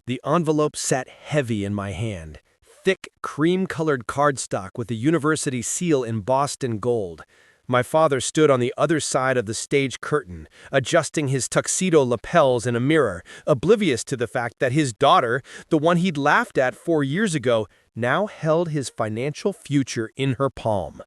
The envelope sat heavy in my hand. Thick, cream-colored cardstock with a university seal embossed in gold. My father stood on the other side of the stage curtain, adjusting his tuxedo lapels in a mirror, oblivious to the fact that his daughter, the one he'd laughed at 4 years ago, now held his financial future in her palm.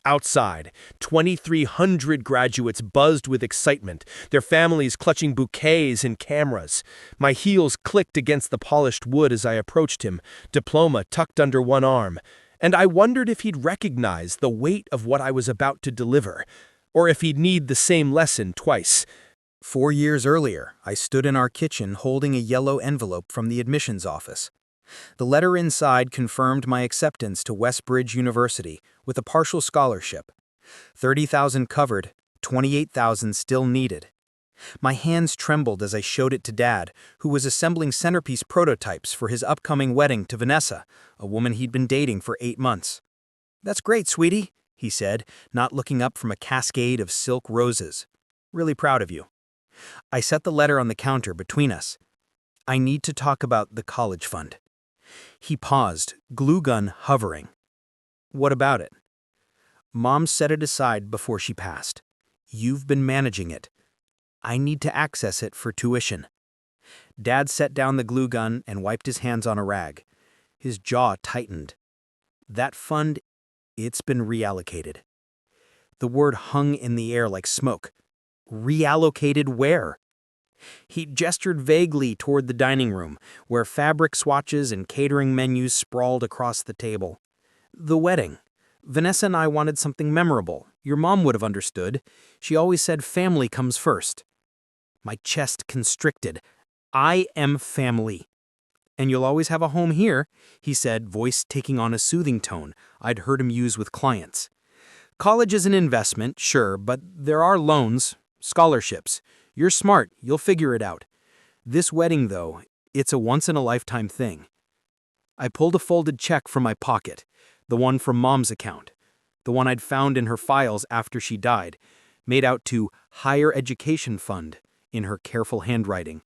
Outside, 2,300 graduates buzzed with excitement, their families clutching bouquets and cameras. My heels clicked against the polished wood as I approached him, diploma tucked under one arm, and I wondered if he'd recognize the weight of what I was about to deliver, or if he'd need the same lesson twice. 4 years earlier, I stood in our kitchen holding a yellow envelope from the admissions office. The letter inside confirmed my acceptance to Westbridge University with a partial scholarship. 30,000 covered, 28,000 still needed. My hands trembled as I showed it to Dad, who was assembling centerpiece prototypes for his upcoming wedding to Vanessa, a woman he'd been dating for 8 months. "That's great, sweetie," he said, not looking up from a cascade of silk roses. "Really proud of you." I set the letter on the counter between us. "I need to talk about the college fund." He paused, glue gun hovering. "What about it?" "Mom set it aside before she passed. You've been managing it. I need to access it for tuition." Dad set down the glue gun and wiped his hands on a rag. His jaw tightened. "That fund, it's been reallocated." The word hung in the air like smoke. Reallocated where? He gestured vaguely toward the dining room, where fabric swatches and catering menus sprawled across the table. "The wedding. Vanessa and I wanted something memorable. Your mom would have understood. She always said family comes first." My chest constricted. "I am family." "And you'll always have a home here," he said, voice taking on a soothing tone I'd heard him use with clients. "College is an investment, sure, but there are loans, scholarships. You're smart, you'll figure it out. This wedding, though, it's a once-in-a-lifetime thing." I pulled a folded check from my pocket, the one from Mom's account, the one I'd found in her files after she died, made out to Higher Education Fund in her careful handwriting.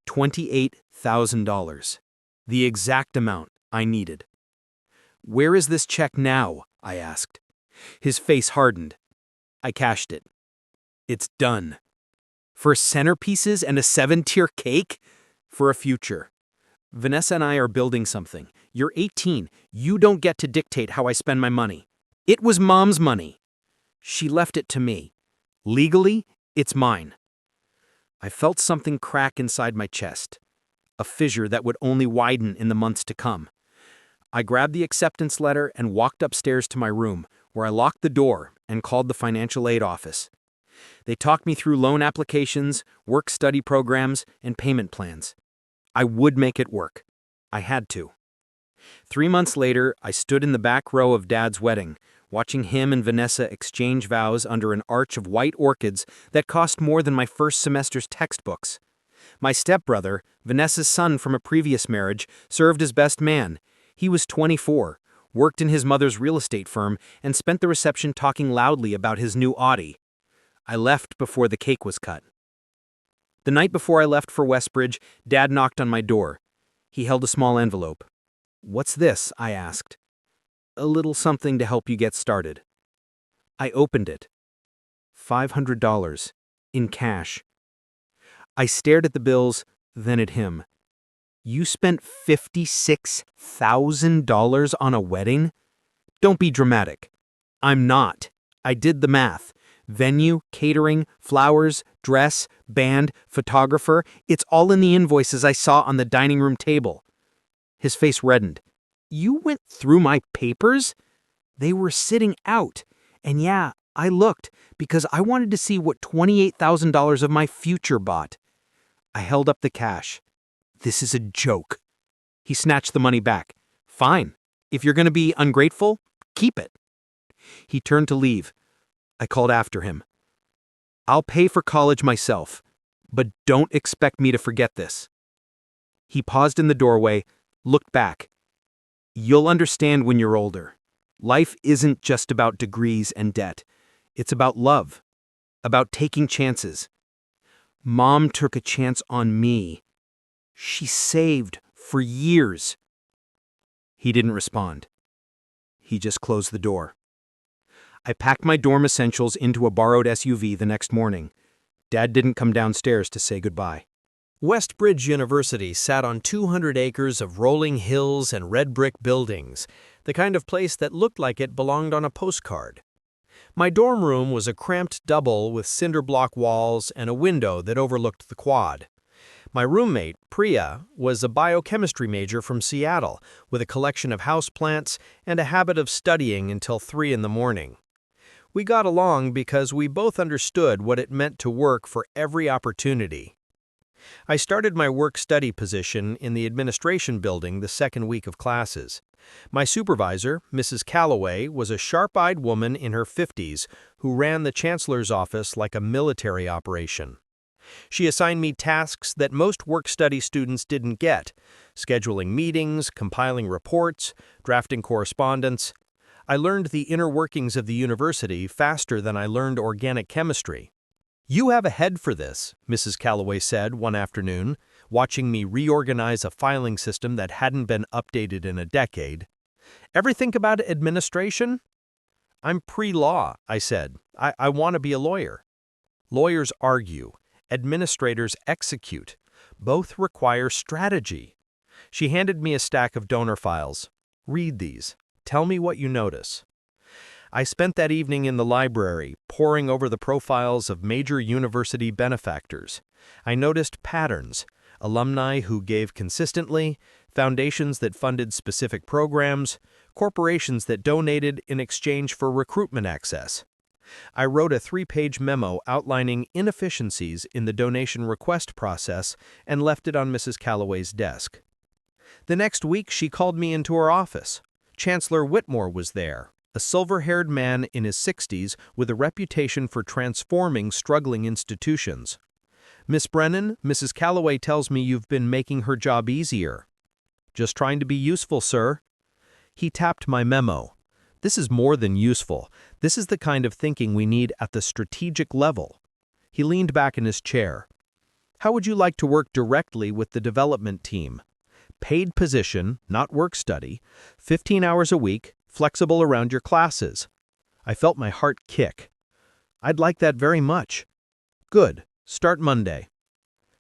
$28,000, the exact amount I needed. "Where is this check now?" I asked. His face hardened. "I cashed it. It's done." "For centerpieces and a 7-tier cake?" "For a future. Vanessa and I are building something. You're 18. You don't get to dictate how I spend my money. It was Mom's money. She left it to me. Legally, it's mine." I felt something crack inside my chest, a fissure that would only widen in the months to come. I grabbed the acceptance letter and walked upstairs to my room, where I locked the door and called the financial aid office. They talked me through loan applications, work-study programs, and payment plans. I would make it work. I had to. 3 months later, I stood in the back row of Dad's wedding, watching him and Vanessa exchange vows under an arch of white orchids that cost more than my first semester's textbooks. My stepbrother, Vanessa's son from a previous marriage, served as best man. He was 24, worked in his mother's real estate firm, and spent the reception talking loudly about his new Audi. I left before the cake was cut. The night before I left for Westbridge, Dad knocked on my door. He held a small envelope. "What's this?" I asked. "A little something to help you get started." I opened it. $500 in cash. I stared at the bills, then at him. "You spent $56,000 on a wedding?" "Don't be dramatic." "I'm not. I did the math. Venue, catering, flowers, dress, band, photographer, it's all in the invoices I saw on the dining room table." His face reddened. "You went through my papers?" "They were sitting out. And yeah, I looked because I wanted to see what $28,000 of my future bought." I held up the cash. "This is a joke." He snatched the money back. "Fine. If you're going to be ungrateful, keep it." He turned to leave. I called after him. "I'll pay for college myself, but don't expect me to forget this." He paused in the doorway, looked back. "You'll understand when you're older. Life isn't just about degrees and debt. It's about love, about taking chances. Mom took a chance on me. She saved for years. He didn't respond. He just closed the door. I packed my dorm essentials into a borrowed SUV the next morning. Dad didn't come downstairs to say goodbye. Westbridge University sat on 200 acres of rolling hills and red brick buildings, the kind of place that looked like it belonged on a postcard. My dorm room was a cramped double with cinder block walls and a window that overlooked the quad. My roommate, Priya, was a biochemistry major from Seattle with a collection of houseplants and a habit of studying until 3 in the morning. We got along because we both understood what it meant to work for every opportunity. I started my work-study position in the administration building the second week of classes. My supervisor, Mrs. Calloway, was a sharp-eyed woman in her 50s who ran the Chancellor's office like a military operation. She assigned me tasks that most work-study students didn't get: scheduling meetings, compiling reports, drafting correspondence. I learned the inner workings of the university faster than I learned organic chemistry. "You have a head for this," Mrs. Calloway said one afternoon, watching me reorganize a filing system that hadn't been updated in a decade. "Ever think about administration?" "I'm pre-law," I said. I want to be a lawyer." "Lawyers argue. Administrators execute. Both require strategy." She handed me a stack of donor files. "Read these. Tell me what you notice." I spent that evening in the library, poring over the profiles of major university benefactors. I noticed patterns: alumni who gave consistently, foundations that funded specific programs, corporations that donated in exchange for recruitment access. I wrote a 3-page memo outlining inefficiencies in the donation request process and left it on Mrs. Calloway's desk. The next week, she called me into her office. Chancellor Whitmore was there, a silver-haired man in his 60s with a reputation for transforming struggling institutions. "Miss Brennan, Mrs. Calloway tells me you've been making her job easier." "Just trying to be useful, sir." He tapped my memo. "This is more than useful. This is the kind of thinking we need at the strategic level." He leaned back in his chair. "How would you like to work directly with the development team? Paid position, not work study, 15 hours a week, flexible around your classes." I felt my heart kick. "I'd like that very much." "Good. Start Monday."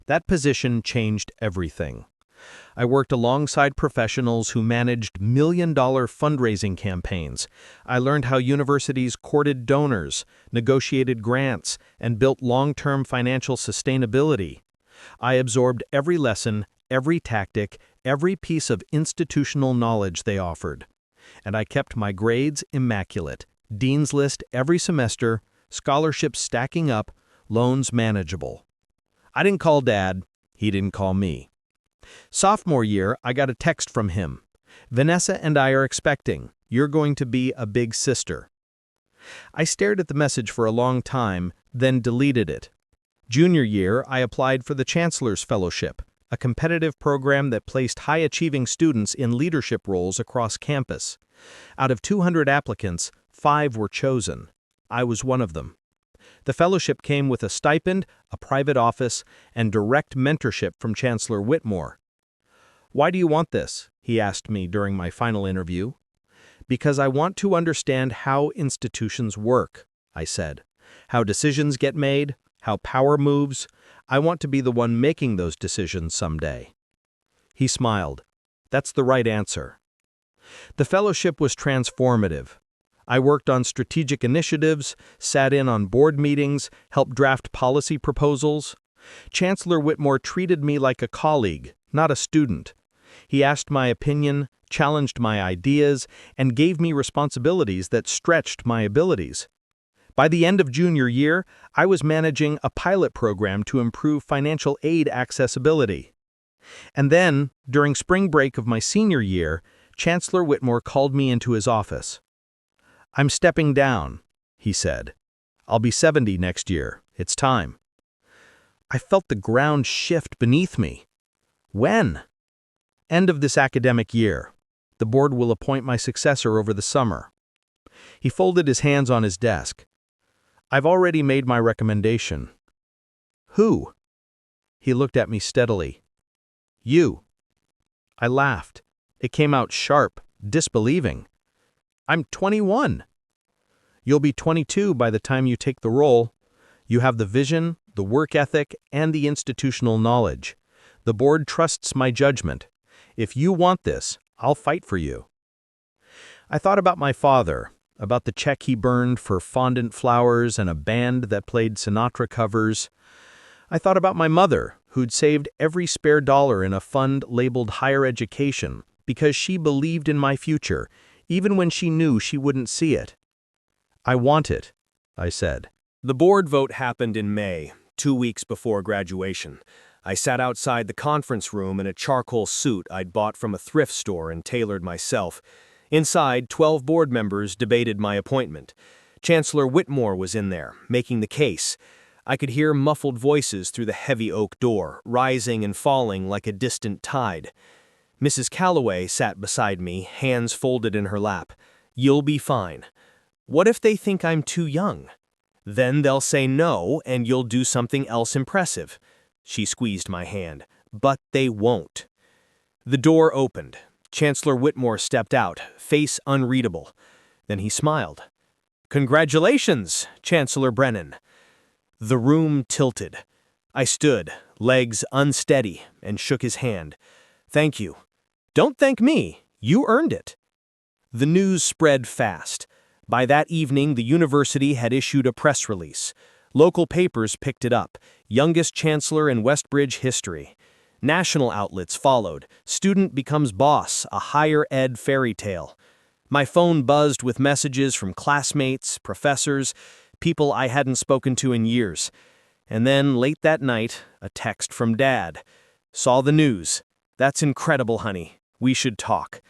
That position changed everything. I worked alongside professionals who managed million-dollar fundraising campaigns. I learned how universities courted donors, negotiated grants, and built long-term financial sustainability. I absorbed every lesson, every tactic, every piece of institutional knowledge they offered. And I kept my grades immaculate, Dean's List every semester, scholarships stacking up, loans manageable. I didn't call Dad. He didn't call me. Sophomore year, I got a text from him. "Vanessa and I are expecting. You're going to be a big sister." I stared at the message for a long time, then deleted it. Junior year, I applied for the Chancellor's Fellowship, a competitive program that placed high-achieving students in leadership roles across campus. Out of 200 applicants, 5 were chosen. I was one of them. The fellowship came with a stipend, a private office, and direct mentorship from Chancellor Whitmore. "Why do you want this?" he asked me during my final interview. "Because I want to understand how institutions work," I said. "How decisions get made, how power moves. I want to be the one making those decisions someday." He smiled. "That's the right answer." The fellowship was transformative. I worked on strategic initiatives, sat in on board meetings, helped draft policy proposals. Chancellor Whitmore treated me like a colleague, not a student. He asked my opinion, challenged my ideas, and gave me responsibilities that stretched my abilities. By the end of junior year, I was managing a pilot program to improve financial aid accessibility. And then, during spring break of my senior year, Chancellor Whitmore called me into his office. "I'm stepping down," he said. "I'll be 70 next year. It's time." I felt the ground shift beneath me. "When?" "End of this academic year. The board will appoint my successor over the summer." He folded his hands on his desk. "I've already made my recommendation." "Who?" He looked at me steadily. You. I laughed. It came out sharp, disbelieving. I'm 21. You'll be 22 by the time you take the role. You have the vision, the work ethic, and the institutional knowledge. The board trusts my judgment. If you want this, I'll fight for you. I thought about my father, about the check he burned for fondant flowers and a band that played Sinatra covers. I thought about my mother, who'd saved every spare dollar in a fund labeled higher education because she believed in my future, even when she knew she wouldn't see it. I want it, I said. The board vote happened in May, 2 weeks before graduation. I sat outside the conference room in a charcoal suit I'd bought from a thrift store and tailored myself. Inside, 12 board members debated my appointment. Chancellor Whitmore was in there, making the case. I could hear muffled voices through the heavy oak door, rising and falling like a distant tide. Mrs. Calloway sat beside me, hands folded in her lap. You'll be fine. What if they think I'm too young? Then they'll say no, and you'll do something else impressive. She squeezed my hand. But they won't. The door opened. Chancellor Whitmore stepped out, face unreadable. Then he smiled. Congratulations, Chancellor Brennan. The room tilted. I stood, legs unsteady, and shook his hand. Thank you. Don't thank me. You earned it. The news spread fast. By that evening, the university had issued a press release. Local papers picked it up. Youngest chancellor in Westbridge history. National outlets followed. Student becomes boss, a higher ed fairy tale. My phone buzzed with messages from classmates, professors, people I hadn't spoken to in years. And then, late that night, a text from Dad. Saw the news. That's incredible, honey. We should talk.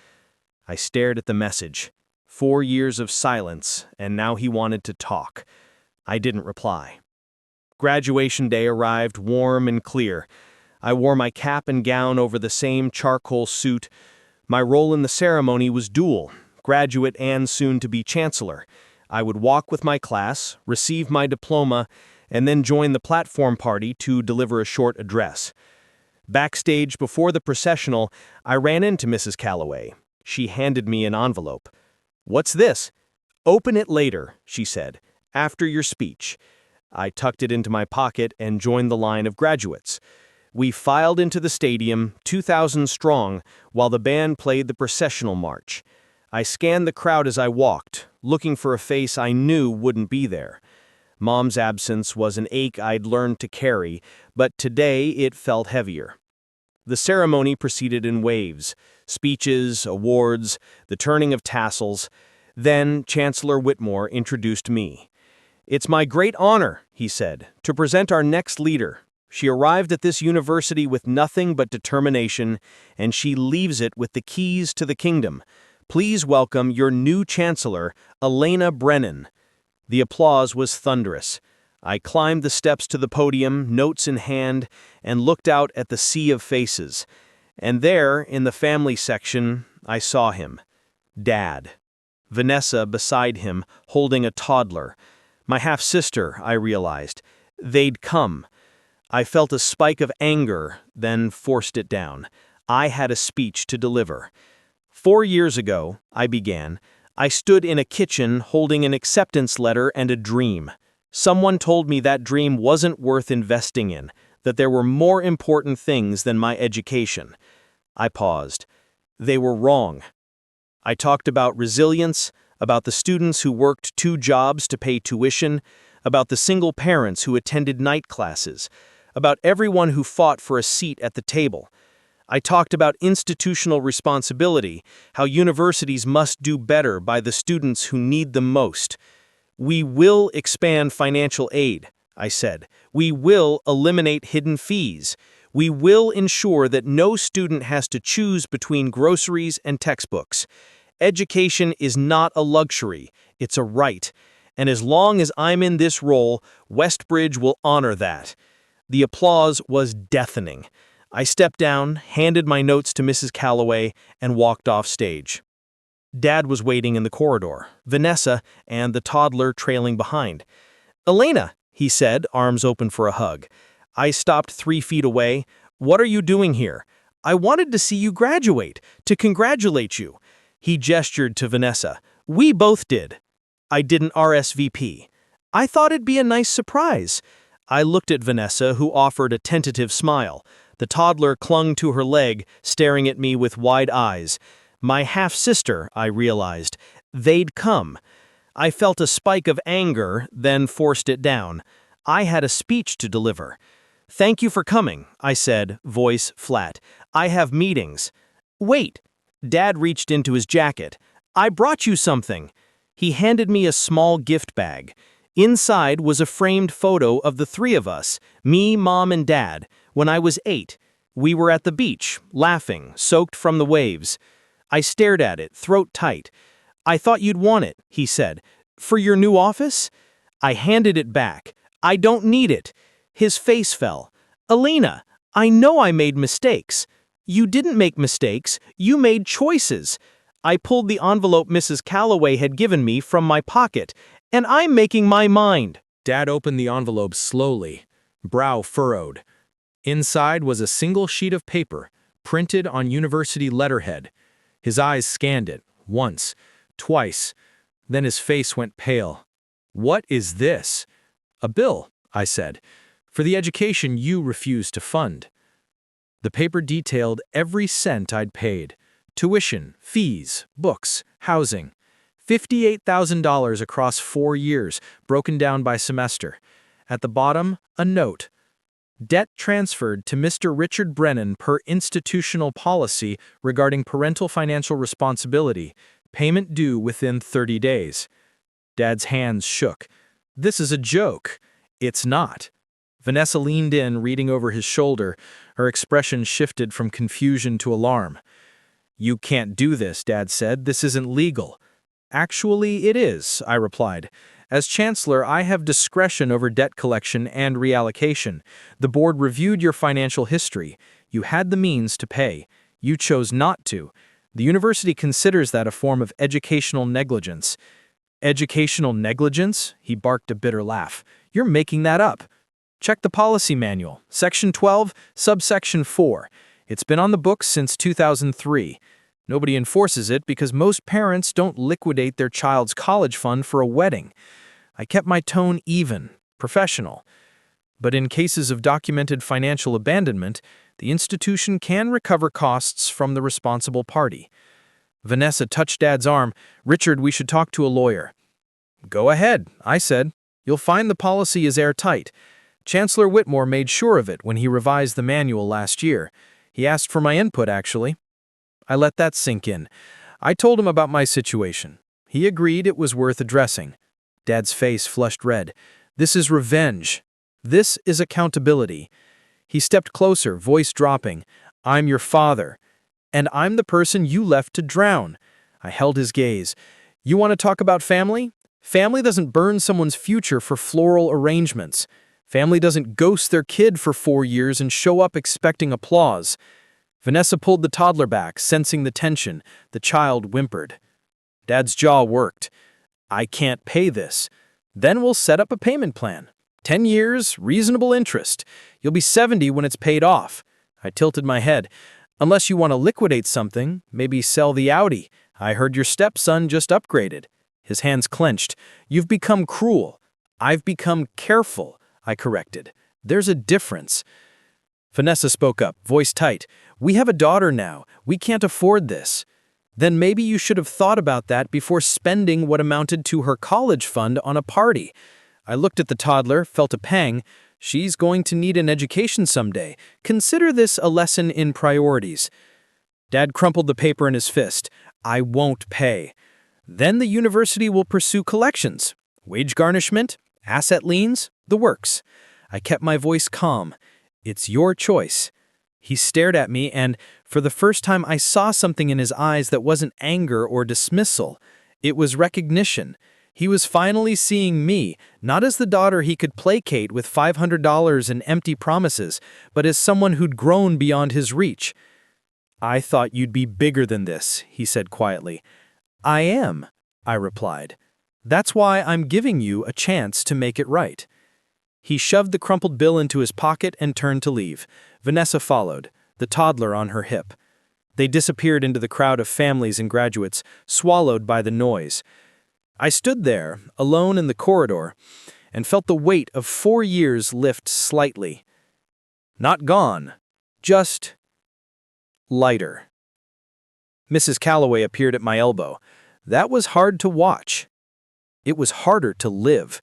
I stared at the message. 4 years of silence, and now he wanted to talk. I didn't reply. Graduation day arrived warm and clear. I wore my cap and gown over the same charcoal suit. My role in the ceremony was dual, graduate and soon-to-be chancellor. I would walk with my class, receive my diploma, and then join the platform party to deliver a short address. Backstage before the processional, I ran into Mrs. Calloway. She handed me an envelope. What's this? Open it later, she said, after your speech. I tucked it into my pocket and joined the line of graduates. We filed into the stadium, 2,000 strong, while the band played the processional march. I scanned the crowd as I walked, looking for a face I knew wouldn't be there. Mom's absence was an ache I'd learned to carry, but today it felt heavier. The ceremony proceeded in waves. Speeches, awards, the turning of tassels. Then Chancellor Whitmore introduced me. It's my great honor, he said, to present our next leader. She arrived at this university with nothing but determination, and she leaves it with the keys to the kingdom. Please welcome your new chancellor, Elena Brennan. The applause was thunderous. I climbed the steps to the podium, notes in hand, and looked out at the sea of faces. And there, in the family section, I saw him. Dad. Vanessa beside him, holding a toddler. My half-sister, I realized. They'd come. I felt a spike of anger, then forced it down. I had a speech to deliver. 4 years ago, I began, I stood in a kitchen holding an acceptance letter and a dream. Someone told me that dream wasn't worth investing in, that there were more important things than my education. I paused. They were wrong. I talked about resilience, about the students who worked 2 jobs to pay tuition, about the single parents who attended night classes, about everyone who fought for a seat at the table. I talked about institutional responsibility, how universities must do better by the students who need them most. We will expand financial aid, I said. We will eliminate hidden fees. We will ensure that no student has to choose between groceries and textbooks. Education is not a luxury, it's a right. And as long as I'm in this role, Westbridge will honor that. The applause was deafening. I stepped down, handed my notes to Mrs. Calloway, and walked off stage. Dad was waiting in the corridor, Vanessa and the toddler trailing behind. Elena, he said, arms open for a hug. I stopped 3 feet away. What are you doing here? I wanted to see you graduate, to congratulate you." He gestured to Vanessa. "We both did." I didn't RSVP. "I thought it'd be a nice surprise." I looked at Vanessa, who offered a tentative smile. The toddler clung to her leg, staring at me with wide eyes. My half-sister, I realized. They'd come. I felt a spike of anger, then forced it down. I had a speech to deliver. "Thank you for coming," I said, voice flat. "I have meetings." "Wait." Dad reached into his jacket. "I brought you something." He handed me a small gift bag. Inside was a framed photo of the three of us, me, Mom, and Dad, when I was 8. We were at the beach, laughing, soaked from the waves. I stared at it, throat tight. "I thought you'd want it," he said. "For your new office?" I handed it back. "I don't need it." His face fell. "Alina, I know I made mistakes." "You didn't make mistakes. You made choices." I pulled the envelope Mrs. Calloway had given me from my pocket. "And I'm making my mind." Dad opened the envelope slowly, brow furrowed. Inside was a single sheet of paper, printed on university letterhead. His eyes scanned it, once, twice, then his face went pale. "What is this?" "A bill," I said, "for the education you refused to fund." The paper detailed every cent I'd paid. Tuition, fees, books, housing. $58,000 across 4 years, broken down by semester. At the bottom, a note. "Debt transferred to Mr. Richard Brennan per institutional policy regarding parental financial responsibility. Payment due within 30 days. Dad's hands shook. "This is a joke." "It's not." Vanessa leaned in, reading over his shoulder. Her expression shifted from confusion to alarm. "You can't do this," Dad said. "This isn't legal." "Actually, it is," I replied. "As Chancellor, I have discretion over debt collection and reallocation. The board reviewed your financial history. You had the means to pay. You chose not to. The university considers that a form of educational negligence." "Educational negligence?" He barked a bitter laugh. "You're making that up. Check the policy manual, Section 12, subsection 4. It's been on the books since 2003. Nobody enforces it because most parents don't liquidate their child's college fund for a wedding." I kept my tone even, professional. "But in cases of documented financial abandonment, the institution can recover costs from the responsible party." Vanessa touched Dad's arm. "Richard, we should talk to a lawyer." "Go ahead," I said. "You'll find the policy is airtight. Chancellor Whitmore made sure of it when he revised the manual last year. He asked for my input, actually." I let that sink in. I told him about my situation. He agreed it was worth addressing. Dad's face flushed red. "This is revenge. This is accountability." He stepped closer, voice dropping. "I'm your father. And I'm the person you left to drown." I held his gaze. "You want to talk about family? Family doesn't burn someone's future for floral arrangements. Family doesn't ghost their kid for 4 years and show up expecting applause." Vanessa pulled the toddler back, sensing the tension. The child whimpered. Dad's jaw worked. "I can't pay this." "Then we'll set up a payment plan. 10 years, reasonable interest. You'll be 70 when it's paid off." I tilted my head. "Unless you want to liquidate something, maybe sell the Audi. I heard your stepson just upgraded." His hands clenched. "You've become cruel." "I've become careful," I corrected. "There's a difference." Vanessa spoke up, voice tight. "We have a daughter now. We can't afford this." "Then maybe you should have thought about that before spending what amounted to her college fund on a party." I looked at the toddler, felt a pang. "She's going to need an education someday. Consider this a lesson in priorities." Dad crumpled the paper in his fist. "I won't pay." "Then the university will pursue collections. Wage garnishment, asset liens, the works." I kept my voice calm. "It's your choice." He stared at me, and for the first time I saw something in his eyes that wasn't anger or dismissal. It was recognition. He was finally seeing me, not as the daughter he could placate with $500 and empty promises, but as someone who'd grown beyond his reach. "I thought you'd be bigger than this," he said quietly. "I am," I replied. "That's why I'm giving you a chance to make it right." He shoved the crumpled bill into his pocket and turned to leave. Vanessa followed. the toddler on her hip. They disappeared into the crowd of families and graduates, swallowed by the noise. I stood there, alone in the corridor, and felt the weight of 4 years lift slightly. Not gone, just lighter. Mrs. Calloway appeared at my elbow. That was hard to watch. It was harder to live.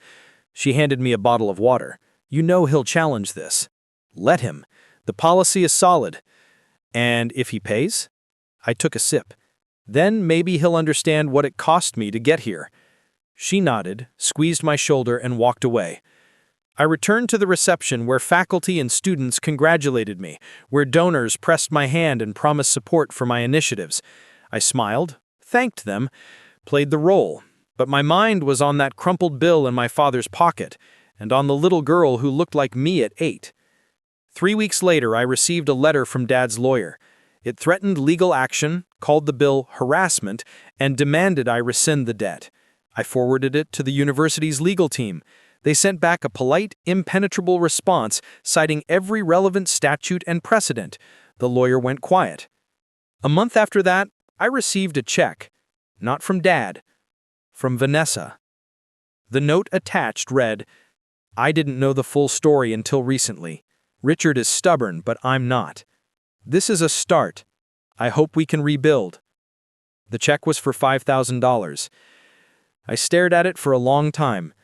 She handed me a bottle of water. You know he'll challenge this. Let him. The policy is solid. And if he pays? I took a sip. Then maybe he'll understand what it cost me to get here. She nodded, squeezed my shoulder, and walked away. I returned to the reception where faculty and students congratulated me, where donors pressed my hand and promised support for my initiatives. I smiled, thanked them, played the role, but my mind was on that crumpled bill in my father's pocket, and on the little girl who looked like me at 8. 3 weeks later, I received a letter from Dad's lawyer. It threatened legal action, called the bill harassment, and demanded I rescind the debt. I forwarded it to the university's legal team. They sent back a polite, impenetrable response, citing every relevant statute and precedent. The lawyer went quiet. A month after that, I received a check. Not from Dad, from Vanessa. The note attached read, "I didn't know the full story until recently. Richard is stubborn, but I'm not. This is a start. I hope we can rebuild." The check was for $5,000. I stared at it for a long time.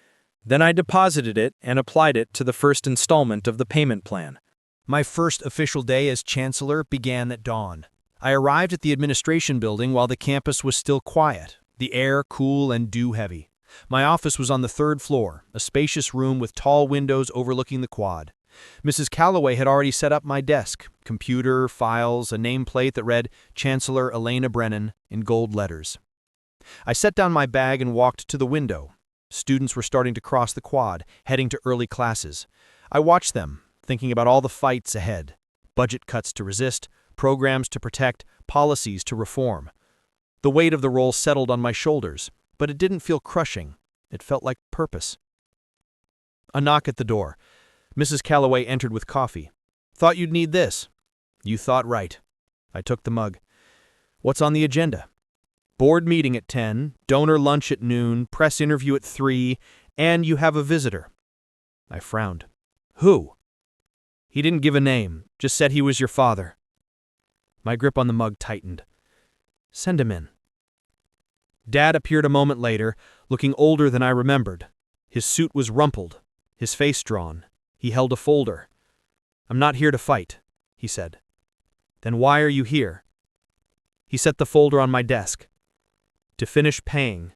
Then I deposited it and applied it to the first installment of the payment plan. My first official day as Chancellor began at dawn. I arrived at the administration building while the campus was still quiet, the air cool and dew-heavy. My office was on the 3rd floor, a spacious room with tall windows overlooking the quad. Mrs. Calloway had already set up my desk, computer, files, a nameplate that read Chancellor Elena Brennan in gold letters. I set down my bag and walked to the window. Students were starting to cross the quad, heading to early classes. I watched them, thinking about all the fights ahead. Budget cuts to resist, programs to protect, policies to reform. The weight of the role settled on my shoulders, but it didn't feel crushing. It felt like purpose. A knock at the door. Mrs. Calloway entered with coffee. "Thought you'd need this." "You thought right." I took the mug. "What's on the agenda?" "Board meeting at 10, donor lunch at noon, press interview at 3, and you have a visitor." I frowned. "Who?" "He didn't give a name, just said he was your father." My grip on the mug tightened. "Send him in." Dad appeared a moment later, looking older than I remembered. His suit was rumpled, his face drawn. He held a folder. "I'm not here to fight," he said. "Then why are you here?" He set the folder on my desk. "To finish paying."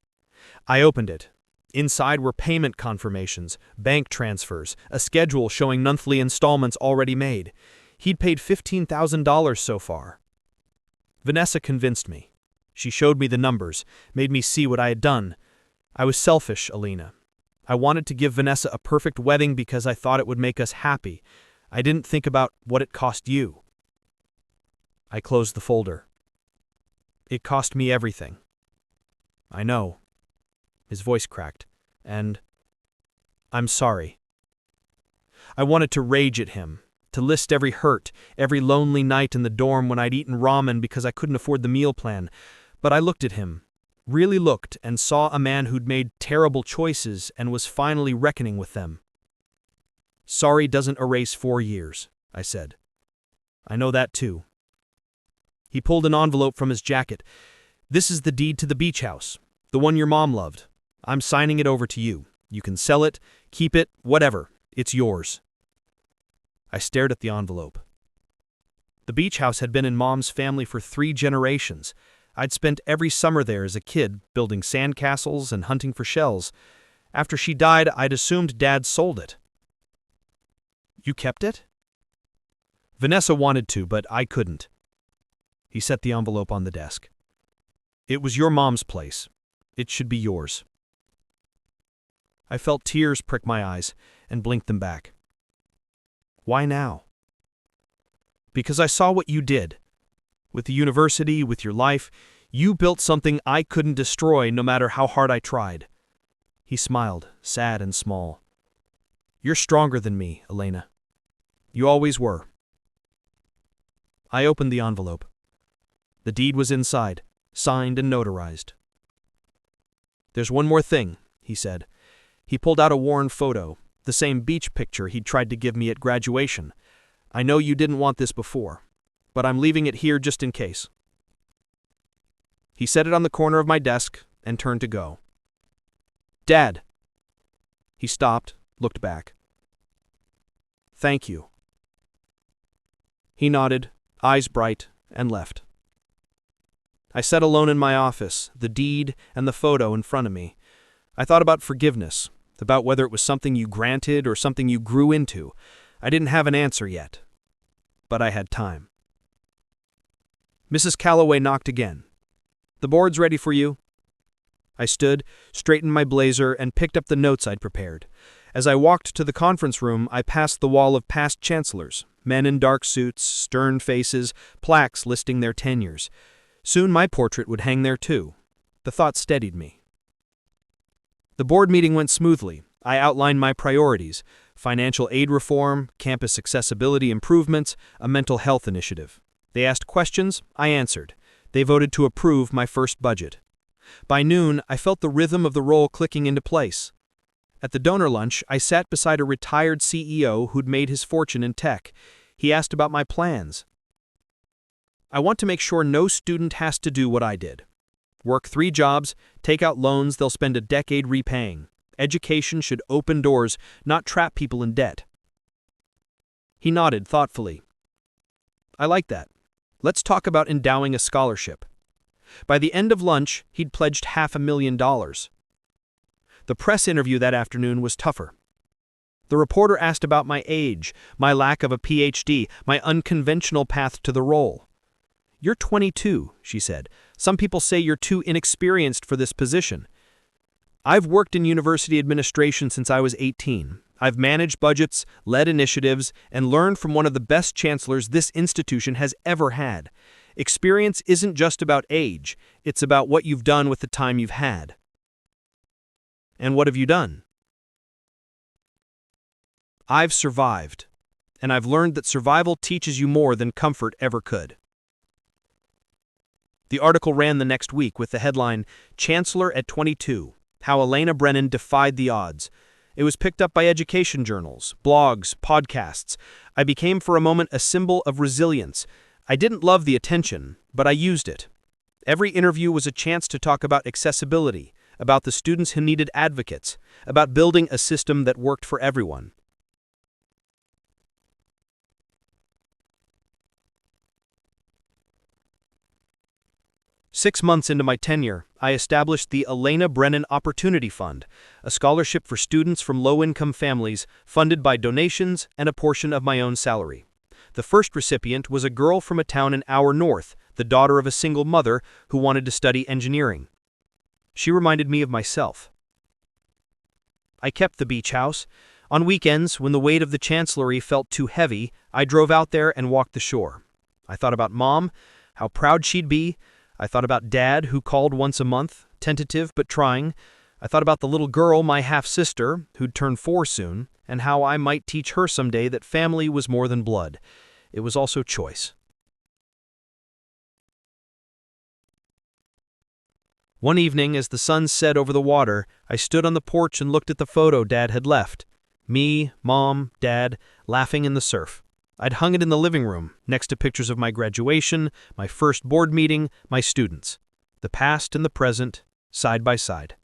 I opened it. Inside were payment confirmations, bank transfers, a schedule showing monthly installments already made. He'd paid $15,000 so far. Vanessa convinced me. She showed me the numbers, made me see what I had done. I was selfish, Alina. I wanted to give Vanessa a perfect wedding because I thought it would make us happy. I didn't think about what it cost you. I closed the folder. "It cost me everything." "I know." His voice cracked. "And I'm sorry." I wanted to rage at him, to list every hurt, every lonely night in the dorm when I'd eaten ramen because I couldn't afford the meal plan. But I looked at him, really looked, and saw a man who'd made terrible choices and was finally reckoning with them. "Sorry doesn't erase 4 years," I said. "I know that too." He pulled an envelope from his jacket. "This is the deed to the beach house, the one your mom loved. I'm signing it over to you. You can sell it, keep it, whatever. It's yours." I stared at the envelope. The beach house had been in Mom's family for 3 generations. I'd spent every summer there as a kid, building sandcastles and hunting for shells. After she died, I'd assumed Dad sold it. "You kept it?" "Vanessa wanted to, but I couldn't." He set the envelope on the desk. "It was your mom's place. It should be yours." I felt tears prick my eyes and blinked them back. "Why now?" "Because I saw what you did. With the university, with your life, you built something I couldn't destroy no matter how hard I tried." He smiled, sad and small. "You're stronger than me, Elena. You always were." I opened the envelope. The deed was inside, signed and notarized. "There's one more thing," he said. He pulled out a worn photo, the same beach picture he'd tried to give me at graduation. "I know you didn't want this before, but I'm leaving it here just in case." He set it on the corner of my desk and turned to go. "Dad." He stopped, looked back. "Thank you." He nodded, eyes bright, and left. I sat alone in my office, the deed and the photo in front of me. I thought about forgiveness, about whether it was something you granted or something you grew into. I didn't have an answer yet, but I had time. Mrs. Calloway knocked again. "The board's ready for you." I stood, straightened my blazer, and picked up the notes I'd prepared. As I walked to the conference room, I passed the wall of past chancellors, men in dark suits, stern faces, plaques listing their tenures. Soon my portrait would hang there too. The thought steadied me. The board meeting went smoothly. I outlined my priorities: financial aid reform, campus accessibility improvements, a mental health initiative. They asked questions, I answered. They voted to approve my first budget. By noon, I felt the rhythm of the role clicking into place. At the donor lunch, I sat beside a retired CEO who'd made his fortune in tech. He asked about my plans. "I want to make sure no student has to do what I did. Work 3 jobs, take out loans they'll spend a decade repaying. Education should open doors, not trap people in debt." He nodded thoughtfully. "I like that. Let's talk about endowing a scholarship." By the end of lunch, he'd pledged $500,000. The press interview that afternoon was tougher. The reporter asked about my age, my lack of a PhD, my unconventional path to the role. "You're 22, she said. "Some people say you're too inexperienced for this position." "I've worked in university administration since I was 18. I've managed budgets, led initiatives, and learned from one of the best chancellors this institution has ever had. Experience isn't just about age, it's about what you've done with the time you've had." "And what have you done?" "I've survived, and I've learned that survival teaches you more than comfort ever could." The article ran the next week with the headline, "Chancellor at 22, How Elena Brennan Defied the Odds." It was picked up by education journals, blogs, podcasts. I became for a moment a symbol of resilience. I didn't love the attention, but I used it. Every interview was a chance to talk about accessibility, about the students who needed advocates, about building a system that worked for everyone. Six months into my tenure, I established the Elena Brennan Opportunity Fund, a scholarship for students from low-income families funded by donations and a portion of my own salary. The first recipient was a girl from a town an hour north, the daughter of a single mother who wanted to study engineering. She reminded me of myself. I kept the beach house. On weekends, when the weight of the chancellery felt too heavy, I drove out there and walked the shore. I thought about Mom, how proud she'd be. I thought about Dad, who called once a month, tentative but trying. I thought about the little girl, my half-sister, who'd turn 4 soon, and how I might teach her someday that family was more than blood. It was also choice. One evening, as the sun set over the water, I stood on the porch and looked at the photo Dad had left. Me, Mom, Dad, laughing in the surf. I'd hung it in the living room, next to pictures of my graduation, my first board meeting, my students. The past and the present, side by side.